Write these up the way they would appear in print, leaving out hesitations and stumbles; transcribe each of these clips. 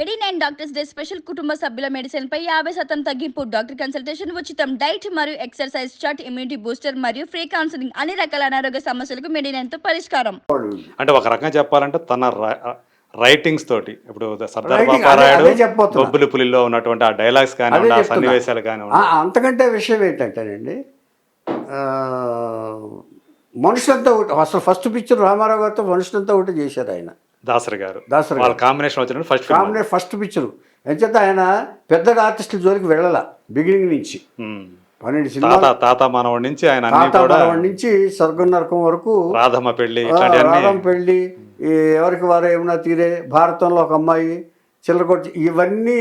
89 doctors day special కుటుంబ సభ్యుల medicine పై 50% తగ్గింపు. డాక్టర్ కన్సల్టేషన్ ఉచితం. డైట్ మరియు ఎక్సర్సైజ్ చార్ట్, ఇమ్యూనిటీ బూస్టర్ మరియు ఫ్రీ కౌన్సిలింగ్. అన్ని రకాల అనారోగ్య సమస్యలకు మెడినైన్ తో పరిష్కారం. అంటే ఒక రకంగా చెప్పాలంటే తన రైటింగ్స్ తోటి ఇప్పుడు సర్దార్ రైటింగ్ పాపారాయుడు అదే చెప్పబోతున్నా. బొబ్బిలి పులిలో ఉన్నటువంటి ఆ డైలాగ్స్ అదే కానివ్వండి, ఆ చెప్తున్నా. సన్నివేశాలు కానివ్వండి, అంతకంటే విషయం ఏంటంటేనండి, ఆ, మనుషులంతా ఒకటి. అసలు ఫస్ట్ పిక్చర్ రామారావు గారితో మనుషులంతా ఒకటి చేశారు ఆయన. దాసరి గారు దాసరి వాళ్ళ గారు. కాంబినేషన్ వచ్చినప్పుడు ఫస్ట్ కామెడీ ఫస్ట్ పిక్చర్. ఎంచేత ఆయన పెద్ద ఆర్టిస్టుల జోలికి వెళ్ళాల బిగినింగ్ నుంచి. 12 సినిమాలు తాత మనవడి నుంచి ఆయన అన్ని తాత కూడా మనవడి నుంచి స్వర్గం నరకం వరకు, రాధమ్మ పెళ్లి రాధం పెళ్లి, ఈ ఎవరికి వారు ఏమన్నా తీరే, భారతంలో ఒక అమ్మాయి, చిల్లరకొచ్చి, ఇవన్నీ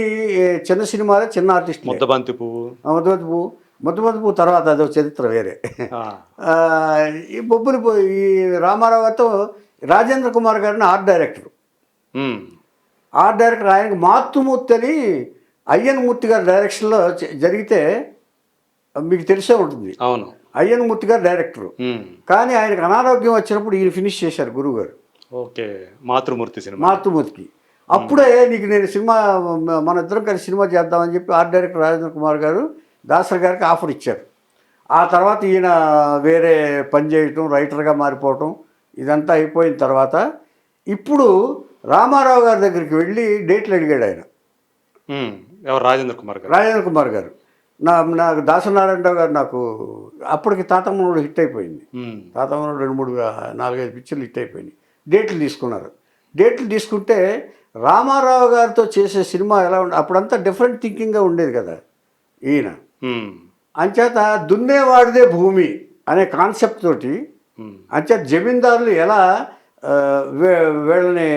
చిన్న సినిమాలే, చిన్న ఆర్టిస్టులు. ముద్దబంతి పువ్వు, ముద్దబంతి పువ్వు, ముద్దబంతి పువ్వు తర్వాత అదో చరిత్ర వేరే. ఆ, ఈ బొబ్బులు ఈ రామారావు గారితో రాజేంద్ర కుమార్ గారిని ఆర్ట్ డైరెక్టర్. ఉమ్, ఆర్ట్ డైరెక్టర్ ఆయనకు మాతృమూర్తి అని అయ్యన్ మూర్తి గారి డైరెక్షన్లో జరిగితే మీకు తెలిసే ఉంటుంది. అవును. అయ్యన్ మూర్తి గారు డైరెక్టరు. ఉమ్, కానీ ఆయనకు అనారోగ్యం వచ్చినప్పుడు ఈయన ఫినిష్ చేశారు గురువు గారు, ఓకే. మాతృమూర్తి సినిమా. మాతృమూర్తికి. అప్పుడే నీకు నేను సినిమా, మన ఇద్దరం కలిసి సినిమా చేద్దామని చెప్పి ఆర్ట్ డైరెక్టర్ రాజేంద్ర కుమార్ గారు దాసరి గారికి ఆఫర్ ఇచ్చారు. ఆ తర్వాత ఈయన వేరే పని చేయటం, రైటర్గా మారిపోవటం, ఇదంతా అయిపోయిన తర్వాత ఇప్పుడు రామారావు గారి దగ్గరికి వెళ్ళి డేట్లు అడిగాడు ఆయన. ఉమ్, ఎవరు? రాజేంద్ర కుమార్ గారు. రాజేంద్ర కుమార్ గారు నాకు దాసనారాయణరావు గారు నాకు అప్పటికి తాతమ్మనుడు హిట్ అయిపోయింది. ఉమ్, తాతమ్మనుడు 4-5 పిక్చర్లు హిట్ అయిపోయినాయి. డేట్లు తీసుకున్నారు. డేట్లు తీసుకుంటే రామారావు గారితో చేసే సినిమా ఎలా ఉండే, అప్పుడంతా డిఫరెంట్ థింకింగ్గా ఉండేది కదా ఈయన. ఉమ్, అంచేత దున్నేవాడిదే భూమి అనే కాన్సెప్ట్ తోటి, ఉమ్. అంచేత జమీందారులు ఎలా వీళ్ళని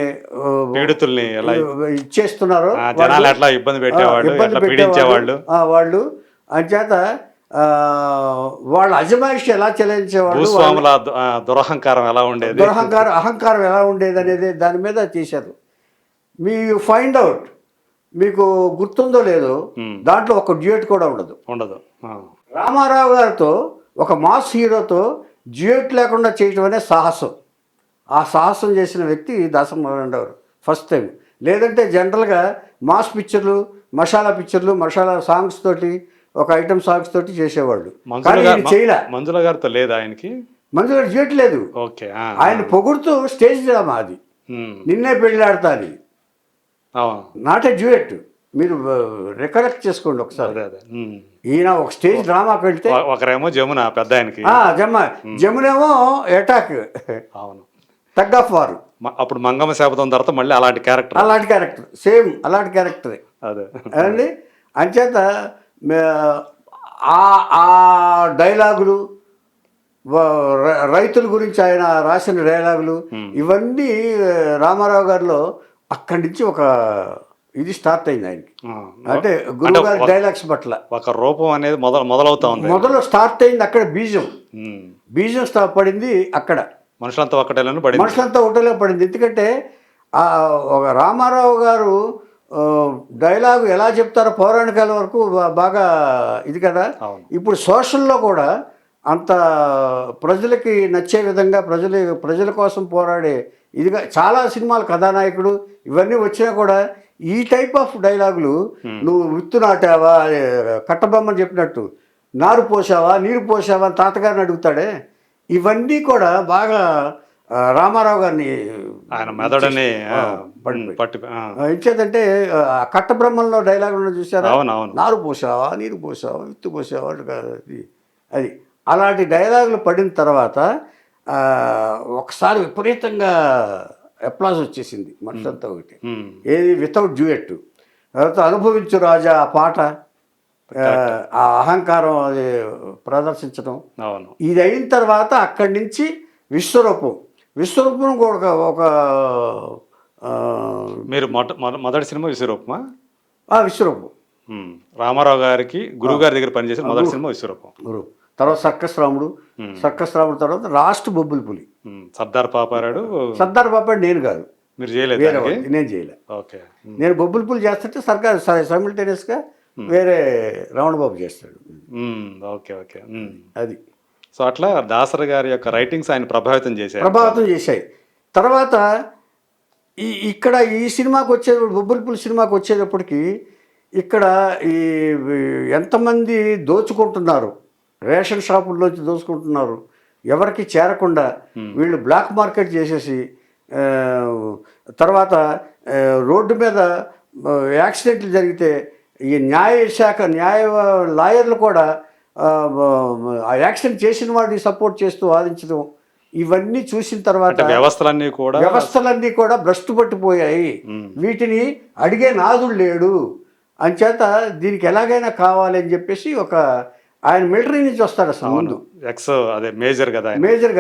పీడితుల్ని ఎలా ఇచ్చేస్తున్నారో, జనాలు ఎట్లా ఇబ్బంది పెట్టేవాళ్ళు, ఎట్లా పీడించేవాళ్ళు, వాళ్ళు అంచేత వాళ్ళ అజమాయిషి ఎలా చెల్లించేవాళ్ళు, భూస్వాముల దురహంకారం ఎలా ఉండేది, అహంకారం ఎలా ఉండేది అనేది దాని మీద చేశారు. మీ ఫైండ్ అవుట్, మీకు గుర్తుందో లేదో, దాంట్లో ఒక డ్యూయట్ కూడా ఉండదు. రామారావు గారితో ఒక మాస్ హీరోతో డ్యూయట్ లేకుండా చేయటం అనే సాహసం. ఆ సాహసం చేసిన వ్యక్తి దాసనారాయణ గారు ఫస్ట్ టైం. లేదంటే జనరల్గా మాస్ పిక్చర్లు, మసాలా సాంగ్స్ తోటి, ఒక ఐటమ్ సాంగ్స్ తోటి చేసేవాళ్ళు. కానీ చేయలే. మంజుల గారితో లేదు ఆయనకి. మంజుల గారు డ్యూయట్ లేదు. ఓకే. ఆయన పొగుడుతూ స్టేజ్ డ్రామా అది, నిన్నే పెళ్ళాడతా అని, నాట్ ఏ డ్యూయట్. మీరు రికలెక్ట్ చేసుకోండి ఒకసారి. ఈయన ఒక స్టేజ్ డ్రామాకి వెళ్తే, ఒకరేమో జమున పెద్ద ఆయనకి, జమునేమో అటాక్, అవును, టగ్ ఆఫ్ వారు. అప్పుడు మంగమ్మ శాపథం తర్వాత మళ్ళీ అలాంటి క్యారెక్టర్ సేమ్ అలాంటి క్యారెక్టరే అదే అండి. అంచేత ఆ డైలాగులు, రైతుల గురించి ఆయన రాసిన డైలాగులు, ఇవన్నీ రామారావు గారిలో అక్కడి నుంచి ఒక ఇది స్టార్ట్ అయింది ఆయనకి. అంటే గురువు గారి డైలాగ్స్ పట్ల ఒక రూపం అనేది మొదలవుతా ఉంది. మొదలు స్టార్ట్ అయింది అక్కడ. బీజం పడింది అక్కడ. మనుషులంతా ఒకటేలో పడింది. ఎందుకంటే ఒక రామారావు గారు డైలాగు ఎలా చెప్తారో పౌరాణికాల వరకు బాగా ఇది కదా. ఇప్పుడు సోషల్లో కూడా అంత ప్రజలకి నచ్చే విధంగా, ప్రజల కోసం పోరాడే ఇదిగా చాలా సినిమాలు కథానాయకుడు ఇవన్నీ వచ్చినా కూడా ఈ టైప్ ఆఫ్ డైలాగులు, నువ్వు విత్తు నాటావా, కట్టబొమ్మని చెప్పినట్టు, నారు పోసావా, నీరు పోసావా అని తాతగారిని అడుగుతాడే, ఇవన్నీ కూడా బాగా రామారావు గారిని ఆయన మెదడుని ఇచ్చేదంటే. కట్టబ్రహ్మంలో డైలాగ్ చూసారా, నారు పోసావా, నీరు పోసావా, విత్తు పోసావా, అది అలాంటి డైలాగులు పడిన తర్వాత ఒకసారి విపరీతంగా అప్లాజ్ వచ్చేసింది మనుషులంతా ఒకటి. ఏది వితౌట్ డ్యూయట్. తర్వాత అనుభవించు రాజా ఆ పాట, ఆ అహంకారం అది ప్రదర్శించడం, ఇది అయిన తర్వాత అక్కడి నుంచి విశ్వరూపం కూడా ఒక మీరు మొదటి సినిమా విశ్వరూపమా? విశ్వరూపం. రామారావు గారికి గురువు గారి దగ్గర పనిచేసిన మొదటి సినిమా విశ్వరూపం. తర్వాత సర్కస్ రాముడు తర్వాత లాస్ట్ బొబ్బులి పులి. సర్దార్ పాపారాయుడు నేను కాదు, మీరు చేయలేదు? నేను చేయలే. నేను బొబ్బులి పులి చేస్తుంటే సర్కార్ సైమిల్టేనియస్గా వేరే రావణబాబు చేస్తాడు. అది. సో అట్లా దాసరి గారి యొక్క రైటింగ్స్ ఆయన ప్రభావితం చేశాయి. తర్వాత ఇక్కడ ఈ సినిమాకి వచ్చే బొబ్బులిపుల్ సినిమాకి వచ్చేటప్పటికి ఇక్కడ ఈ ఎంతమంది దోచుకుంటున్నారు, రేషన్ షాపుల్లోంచి దోచుకుంటున్నారు, ఎవరికి చేరకుండా వీళ్ళు బ్లాక్ మార్కెట్ చేసేసి తర్వాత రోడ్డు మీద యాక్సిడెంట్లు జరిగితే ఈ న్యాయ లాయర్లు కూడా ఆ యాక్సిడెంట్ చేసిన వాడిని సపోర్ట్ చేస్తూ వాదించడం, ఇవన్నీ చూసిన తర్వాత వ్యవస్థలన్నీ కూడా భ్రష్టు పట్టిపోయాయి, వీటిని అడిగే నాదుడు లేడు అంచేత దీనికి ఎలాగైనా కావాలి అని చెప్పేసి ఆయన మిలిటరీ నుంచి వస్తాడు అసలు ముందు, మేజర్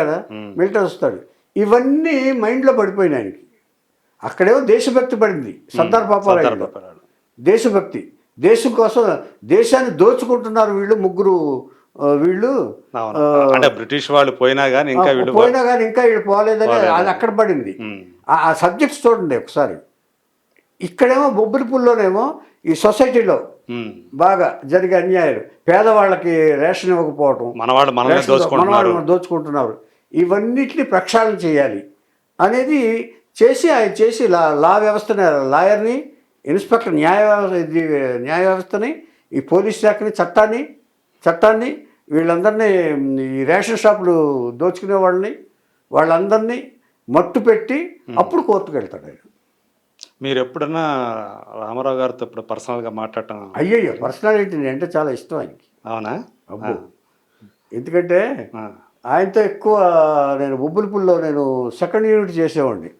కదా మిలిటరీ వస్తాడు. ఇవన్నీ మైండ్లో పడిపోయినాయి ఆయనకి. అక్కడేమో దేశభక్తి పడింది సర్దార్ పాపారాయుడు, దేశభక్తి, దేశం కోసం దేశాన్ని దోచుకుంటున్నారు వీళ్ళు ముగ్గురు, వీళ్ళు బ్రిటిష్ వాళ్ళు పోయినా కానీ ఇంకా వీళ్ళు పోలేదని అది అక్కడ పడింది. ఆ సబ్జెక్ట్స్ చూడండి ఒకసారి. ఇక్కడేమో బొబ్బిలిపుల్లోనేమో ఈ సొసైటీలో బాగా జరిగే అన్యాయాలు, పేదవాళ్ళకి రేషన్ ఇవ్వకపోవటం, మనవాళ్ళు దోచుకుంటున్నారు, ఇవన్నిటిని ప్రక్షాళన చేయాలి అనేది ఆయన చేసి లా వ్యవస్థని, లాయర్ని, ఇన్స్పెక్టర్, న్యాయ వ్యవస్థని, ఈ పోలీస్ శాఖని, చట్టాన్ని వీళ్ళందరినీ, ఈ రేషన్ షాపులు దోచుకునే వాళ్ళందరినీ మట్టు పెట్టి అప్పుడు కోర్టుకు వెళ్తాడు ఆయన. మీరు ఎప్పుడన్నా రామారావు గారితో ఇప్పుడు పర్సనల్గా మాట్లాడటం? అయ్యయ్యో, పర్సనాలిటీ అంటే చాలా ఇష్టం ఆయనకి. అవునా? అబ్బో, ఎందుకంటే ఆయనతో ఎక్కువ నేను బొబ్బిలిపుల్లో నేను సెకండ్ యూనిట్ చేసేవాడిని.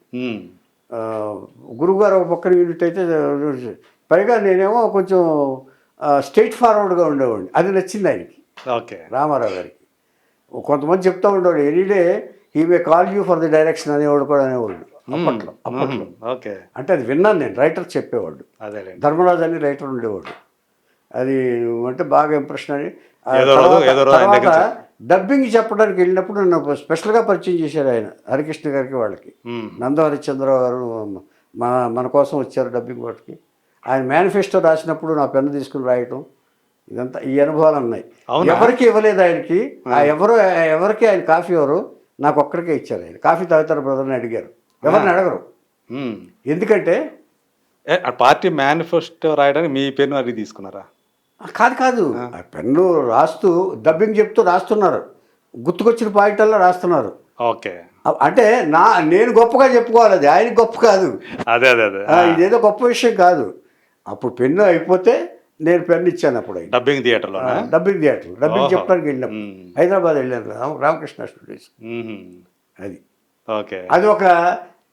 గురువుగారు ఒక పక్కన యూనిట్ అయితే, పైగా నేనేమో కొంచెం స్ట్రైట్ ఫార్వర్డ్గా ఉండేవాడిని. అది నచ్చింది ఆయనకి, రామారావు గారికి. కొంతమంది చెప్తూ ఉండేవాడు, any day he may call you for the direction అనేవాడు కూడా అనేవాళ్ళు అప్పట్లో. అంటే అది విన్నాను నేను, రైటర్ చెప్పేవాడు, ధర్మరాజు అని రైటర్ ఉండేవాడు. అది అంటే బాగా ఇంప్రెషన్ అని. తర్వాత డబ్బింగ్ చెప్పడానికి వెళ్ళినప్పుడు నన్ను స్పెషల్గా పరిచయం చేశారు ఆయన, హరికృష్ణ గారికి వాళ్ళకి. నందహరిశ్చంద్రరావు గారు మన కోసం వచ్చారు డబ్బింగ్ వాటికి. ఆయన మేనిఫెస్టో రాసినప్పుడు నా పెన్ను తీసుకుని రాయటం, ఇదంతా ఈ అనుభవాలు ఉన్నాయి. ఎవరికి ఇవ్వలేదు ఆయనకి, ఎవరికి ఆయన కాఫీ ఎవరు, నాకు ఒక్కడికే ఇచ్చారు. ఆయన కాఫీ తాగుతారు బ్రదర్ని అడిగారు, ఎవరిని అడగరు. ఎందుకంటే పార్టీ మేనిఫెస్టో రాయడానికి మీ పెన్ను అది తీసుకున్నారా? కాదు, ఆ పెన్ను రాస్తూ డబ్బింగ్ చెప్తూ రాస్తున్నారు, గుర్తుకొచ్చిన పాయింట్ల్లో రాస్తున్నారు. ఓకే, అంటే నేను గొప్పగా చెప్పుకోవాలి, అది ఆయన గొప్ప కాదు, ఇదేదో గొప్ప విషయం కాదు. అప్పుడు పెన్ను అయిపోతే నేను పెన్ను ఇచ్చాను అప్పుడు డబ్బింగ్ థియేటర్లో. డబ్బింగ్ చెప్పడానికి వెళ్ళినప్పుడు హైదరాబాద్ వెళ్ళాను, రామకృష్ణ స్టూడియోస్. అది ఒక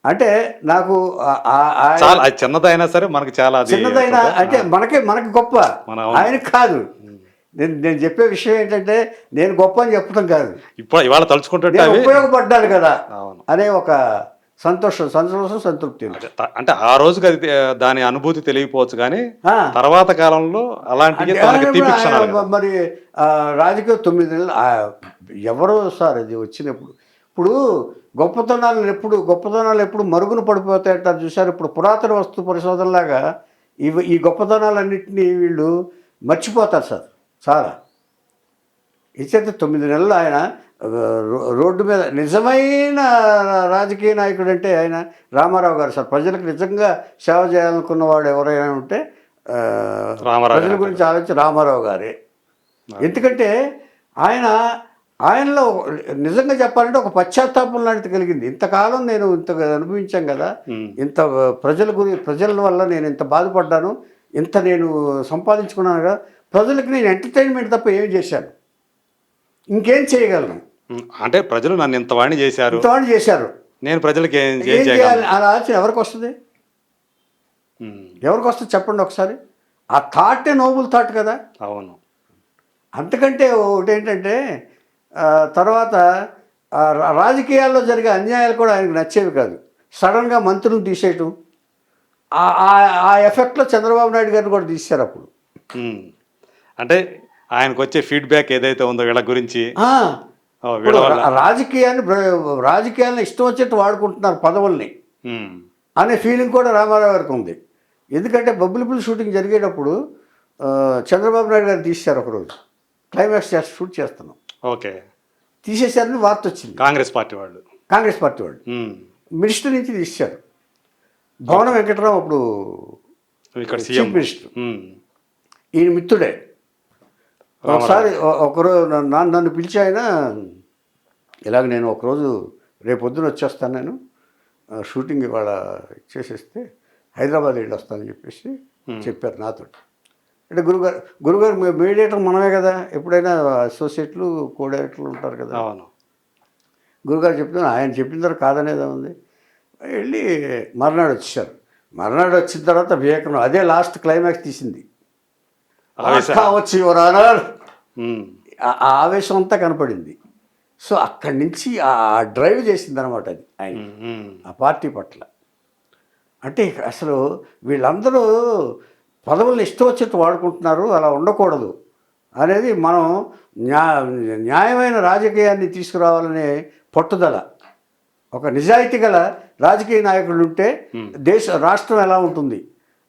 అంటే నాకు చిన్నదైనా సరే మనకి చాలా చిన్నదైనా అంటే మనకి గొప్ప, ఆయనకు కాదు. నేను చెప్పే విషయం ఏంటంటే నేను గొప్ప అని చెప్పడం కాదు, ఇప్పుడు ఇవాళ తలుచుకుంటే ఉపయోగపడ్డాను కదా అనే ఒక సంతోషం, సంతృప్తి. అంటే ఆ రోజుకి అది దాని అనుభూతి తెలియకపోవచ్చు, కానీ తర్వాత కాలంలో అలాంటి మరి రాజకీయ 9 నెలలు ఎవరో సార్ అది వచ్చినప్పుడు. ఇప్పుడు గొప్పతనాలు ఎప్పుడు మరుగున పడిపోతాయంటారు చూసారు. ఇప్పుడు పురాతన వస్తు పరిశోధనలాగా ఈ గొప్పతనాలన్నింటినీ వీళ్ళు మర్చిపోతారు సార్ చాలా. ఇచ్చైతే 9 నెలలు ఆయన రోడ్డు మీద నిజమైన రాజకీయ నాయకుడు అంటే ఆయన రామారావు గారు సార్. ప్రజలకు నిజంగా సేవ చేయాలనుకున్నవాడు ఎవరైనా ఉంటే ప్రజల గురించి ఆలోచించి రామారావు గారే. ఎందుకంటే ఆయనలో నిజంగా చెప్పాలంటే ఒక పశ్చాత్తాపం లాంటిది కలిగింది. ఇంతకాలం నేను ఇంత అనుభవించాం కదా, ఇంత ప్రజల వల్ల నేను ఇంత బాధపడ్డాను, ఇంత నేను సంపాదించుకున్నాను కదా, ప్రజలకు నేను ఎంటర్టైన్మెంట్ తప్ప ఏం చేశాను, ఇంకేం చేయగలను? అంటే ప్రజలు నన్ను ఇంతవాణి చేశారు, నేను ప్రజలకు ఏం చేయాలి అలా ఆలోచన ఎవరికి వస్తుంది? చెప్పండి ఒకసారి. ఆ థాటే నోబుల్ థాట్ కదా. అవును. అంతకంటే ఒకటి ఏంటంటే తర్వాత రాజకీయాల్లో జరిగే అన్యాయాలు కూడా ఆయనకు నచ్చేవి కాదు. సడన్గా మంత్రులను తీసేయటం, ఆ ఎఫెక్ట్లో చంద్రబాబు నాయుడు గారిని కూడా తీశారు అప్పుడు. అంటే ఆయనకు వచ్చే ఫీడ్బ్యాక్ ఏదైతే ఉందో వీళ్ళ గురించి, రాజకీయాలను ఇష్టం వచ్చేట్టు వాడుకుంటున్నారు పదవుల్ని అనే ఫీలింగ్ కూడా రామారావు గారికి ఉంది. ఎందుకంటే బొబ్బిలిపుల్ షూటింగ్ జరిగేటప్పుడు చంద్రబాబు నాయుడు గారు తీశారు ఒకరోజు, క్లైమాక్స్ షూట్ చేస్తున్నాం, ఓకే, తీసేశారని వార్త వచ్చింది. కాంగ్రెస్ పార్టీ వాళ్ళు మినిస్టర్ నుంచి తీశారు. భవన వెంకటరావు అప్పుడు ఇక్కడ చీఫ్ సీఎం. మినిస్టర్, ఈయన మిత్రుడే. ఒకసారి ఒకరోజు నన్ను పిలిచి ఆయన, ఇలాగ నేను ఒకరోజు రేపు పొద్దున వచ్చేస్తాను, నేను షూటింగ్ ఇవాళ చేసేస్తే హైదరాబాద్ వెళ్ళి వస్తానని చెప్పేసి చెప్పారు నాతో. అంటే గురుగారు మీడియేటర్ మనమే కదా, ఎప్పుడైనా అసోసియేట్లు కో డైరెక్టర్లు ఉంటారు కదా. అవును. గురుగారు చెప్తున్నా, ఆయన చెప్పిన తర్వాత కాదనేదా ఉంది. వెళ్ళి మర్నాడు వచ్చేసారు. మర్నాడు వచ్చిన తర్వాత వివేకం అదే లాస్ట్ క్లైమాక్స్ తీసింది. వచ్చి ఎవరన్నారు ఆ ఆవేశం అంతా కనపడింది. సో అక్కడి నుంచి ఆ డ్రైవ్ చేసింది అనమాట అది ఆయన ఆ పార్టీ పట్ల. అంటే అసలు వీళ్ళందరూ పదవులను ఇష్టం వచ్చేట్టు వాడుకుంటున్నారు, అలా ఉండకూడదు అనేది మనం న్యాయమైన రాజకీయాన్ని తీసుకురావాలనే పట్టుదల, ఒక నిజాయితీ గల రాజకీయ నాయకుడు ఉంటే రాష్ట్రం ఎలా ఉంటుంది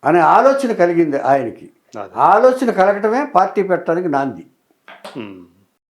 అనే ఆలోచన కలిగింది ఆయనకి. ఆలోచన కలగటమే పార్టీ పెట్టడానికి నాంది.